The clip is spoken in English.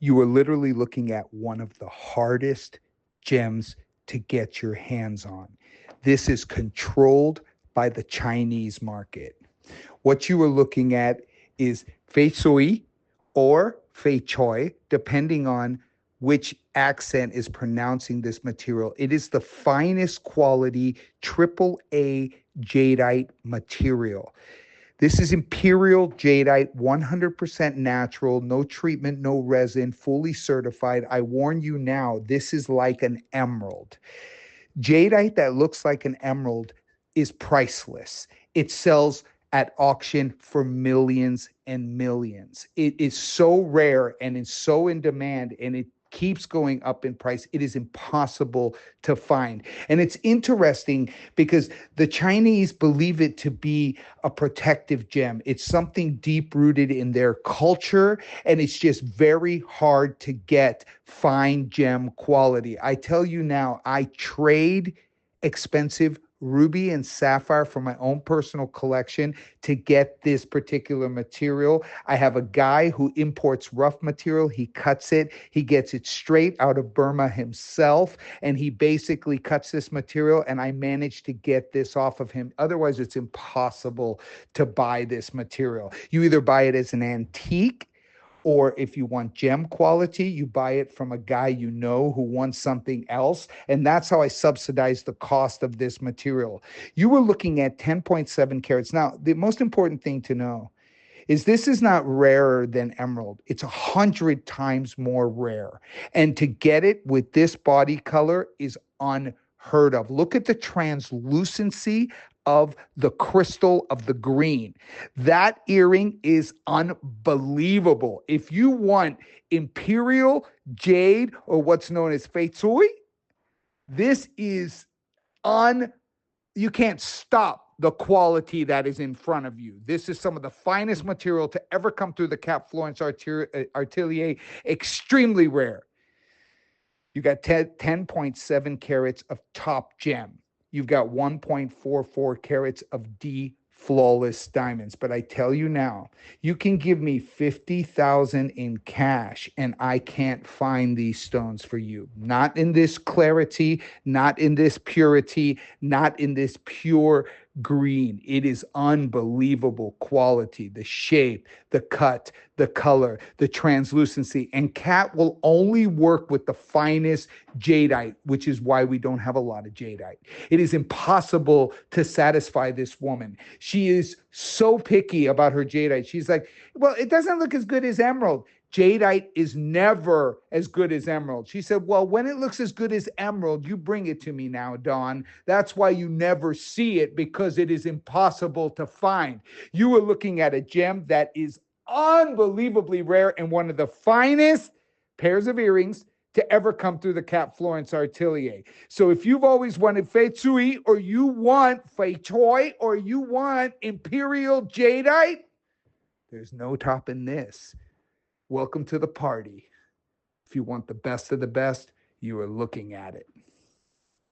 You are literally looking at one of the hardest gems to get your hands on. This is controlled by the Chinese market. What you are looking at is fei sui or fei choi, depending on which accent is pronouncing this material. It is the finest quality triple A jadeite material. This is Imperial Jadeite, 100% natural, no treatment, no resin, fully certified. I warn you now, this is like an emerald. Jadeite that looks like an emerald is priceless. It sells at auction for millions and millions. It is so rare and it's so in demand, and it keeps going up in price. It is impossible to find. And it's interesting because the Chinese believe it to be a protective gem. It's something deep rooted in their culture, and it's just very hard to get fine gem quality. I tell you now, I trade expensive ruby and sapphire from my own personal collection to get this particular material. I have a guy who imports rough material. He cuts it. He gets it straight out of Burma himself, and he basically cuts this material, and I managed to get this off of him. Otherwise, it's impossible to buy this material. You either buy it as an antique, or if you want gem quality, you buy it from a guy you know who wants something else. And that's how I subsidize the cost of this material. You were looking at 10.7 carats. Now, the most important thing to know is this is not rarer than emerald. It's 100 times more rare. And to get it with this body color is unheard of. Look at the translucency of the crystal of the green. That earring is unbelievable. If you want imperial jade, or what's known as fei sui, this is you can't stop the quality that is in front of you. This is some of the finest material to ever come through the Cap Florence Atelier. Extremely rare. You got 10.7 carats of top gem. You've got 1.44 carats of D flawless diamonds. But I tell you now, you can give me 50,000 in cash and I can't find these stones for you. Not in this clarity, not in this purity, not in this pure green. It is unbelievable quality, the shape, the cut, the color, the translucency. And Cat will only work with the finest jadeite, which is why we don't have a lot of jadeite. It is impossible to satisfy this woman. She is so picky about her jadeite. She's like, well, it doesn't look as good as emerald. Jadeite is never as good as emerald. She said, well, when it looks as good as emerald, you bring it to me now, Dawn. That's why you never see it, because it is impossible to find. You are looking at a gem that is unbelievably rare and one of the finest pairs of earrings to ever come through the Cap Florence Atelier. So if you've always wanted fei sui, or you want fei choi, or you want imperial jadeite, there's no topping this. Welcome to the party. If you want the best of the best, you are looking at it.